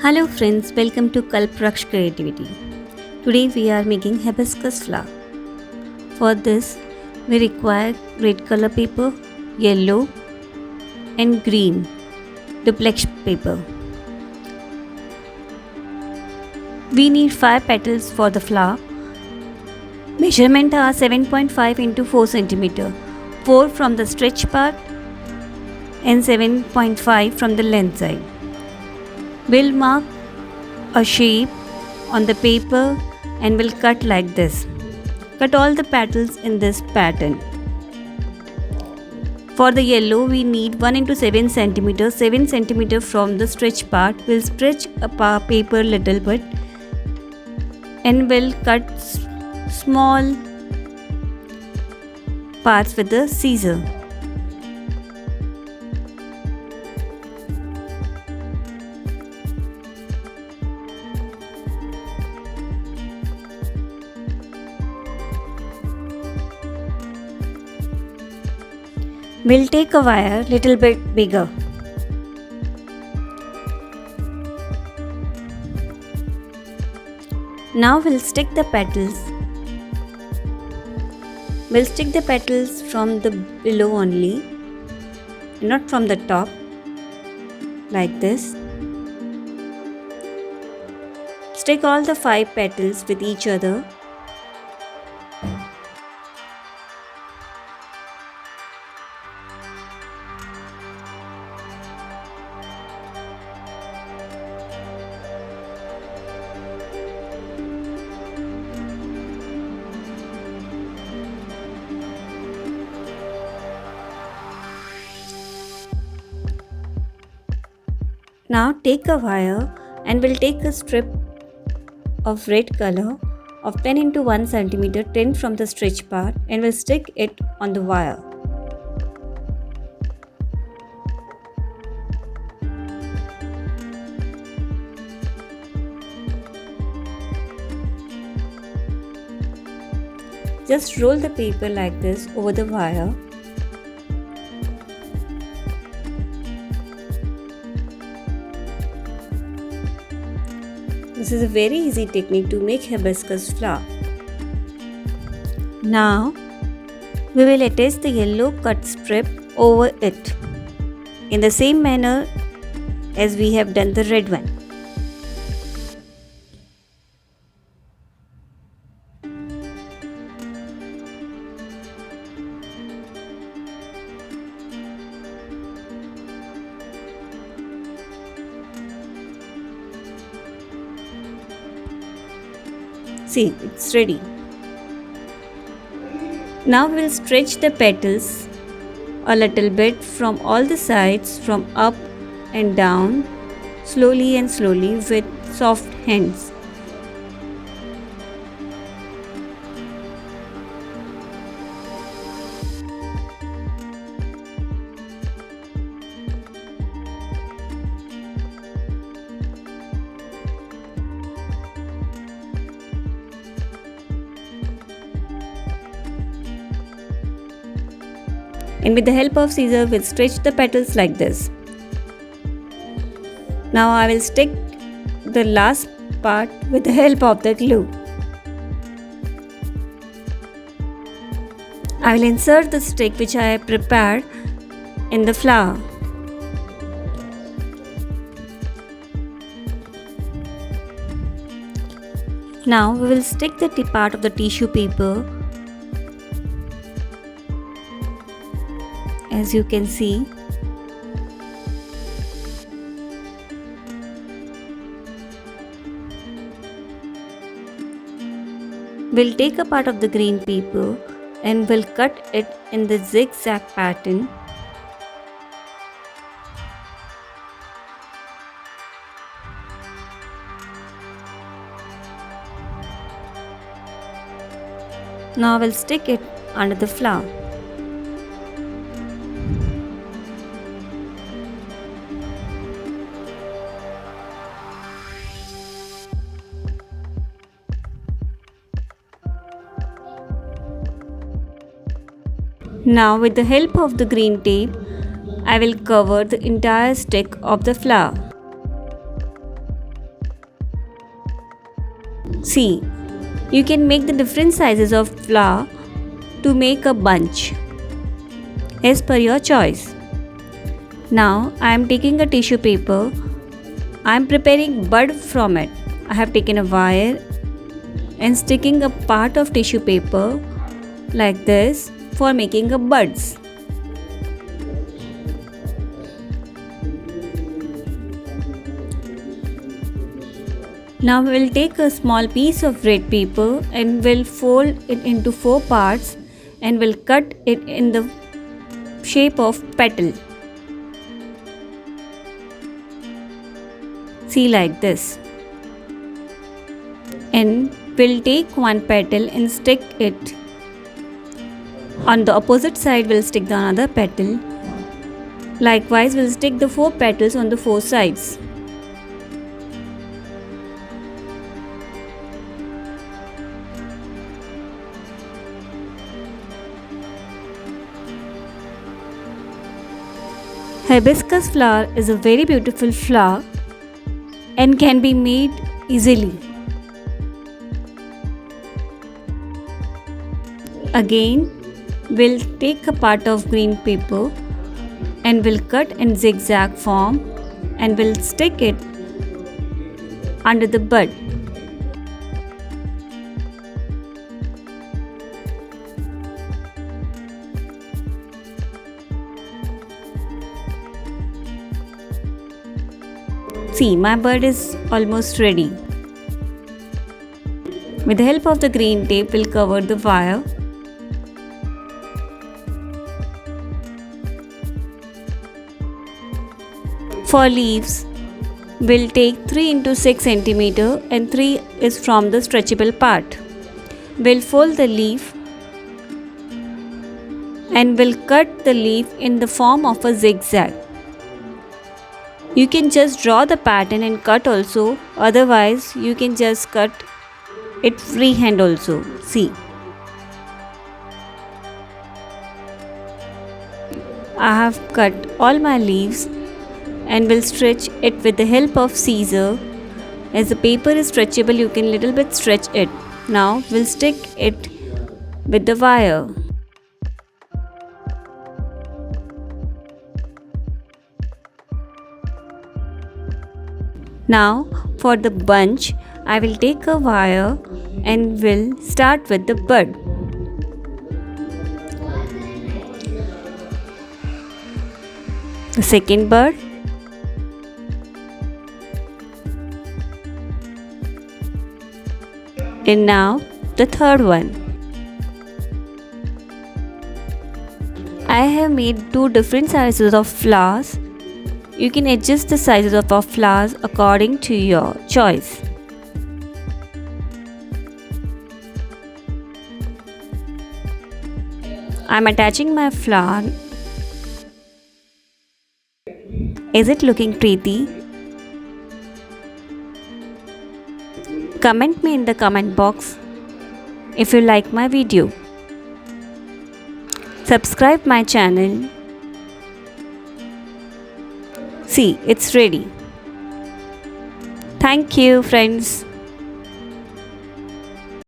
Hello friends, welcome to Kalpraksh Creativity. Today we are making hibiscus flower. For this, we require red color paper, yellow and green duplex paper. We need 5 petals for the flower. Measurement are 7.5 into 4 cm, 4 from the stretch part and 7.5 from the length side. We'll mark a shape on the paper and we'll cut like this. Cut all the petals in this pattern. For the yellow, we need 1 into 7 cm, 7 cm from the stretch part. We'll stretch a paper little bit and we'll cut small parts with the scissor. We'll take a wire little bit bigger. Now we'll stick the petals. We'll stick the petals from the below only, not from the top, like this. Stick all the 5 petals with each other. Now take a wire and we'll take a strip of red color of 10 into 1 cm, 10 from the stretch part, and we'll stick it on the wire. Just roll the paper like this over the wire. This is a very easy technique to make hibiscus flower. Now, we will attach the yellow cut strip over it in the same manner as we have done the red one. See, it's ready. Now we'll stretch the petals a little bit from all the sides, from up and down, slowly and slowly with soft hands. And with the help of scissors, we'll stretch the petals like this. Now I will stick the last part with the help of the glue. I will insert the stick which I have prepared in the flower. Now we will stick the part of the tissue paper. As you can see, we'll take a part of the green paper and we'll cut it in the zigzag pattern. Now we'll stick it under the flower. Now with the help of the green tape, I will cover the entire stick of the flower. See, you can make the different sizes of flower to make a bunch as per your choice. Now I am taking a tissue paper. I am preparing bud from it. I have taken a wire and sticking a part of tissue paper like this for making a buds. Now we will take a small piece of red paper and will fold it into 4 parts and will cut it in the shape of petal. See, like this. And we'll take one petal and stick it. On the opposite side we'll stick the another petal. Likewise we'll stick the 4 petals on the 4 sides. Hibiscus flower is a very beautiful flower and can be made easily. Again, we'll take a part of green paper and we'll cut in zigzag form and we'll stick it under the bud. See, my bud is almost ready. With the help of the green tape, we'll cover the wire. For leaves, we'll take 3 into 6 cm and 3 is from the stretchable part. We'll fold the leaf and we'll cut the leaf in the form of a zigzag. You can just draw the pattern and cut also, otherwise you can just cut it freehand also. See, I have cut all my leaves and will stretch it with the help of scissor. As the paper is stretchable, you can little bit stretch it. Now we'll stick it with the wire. Now for the bunch, I will take a wire and will start with the bud. The second bud. And now the third one. I have made 2 different sizes of flowers. You can adjust the sizes of our flowers according to your choice. I am attaching my flower. Is it looking pretty? Comment me in the comment box if you like my video. Subscribe my channel. See, it's ready. Thank you, friends.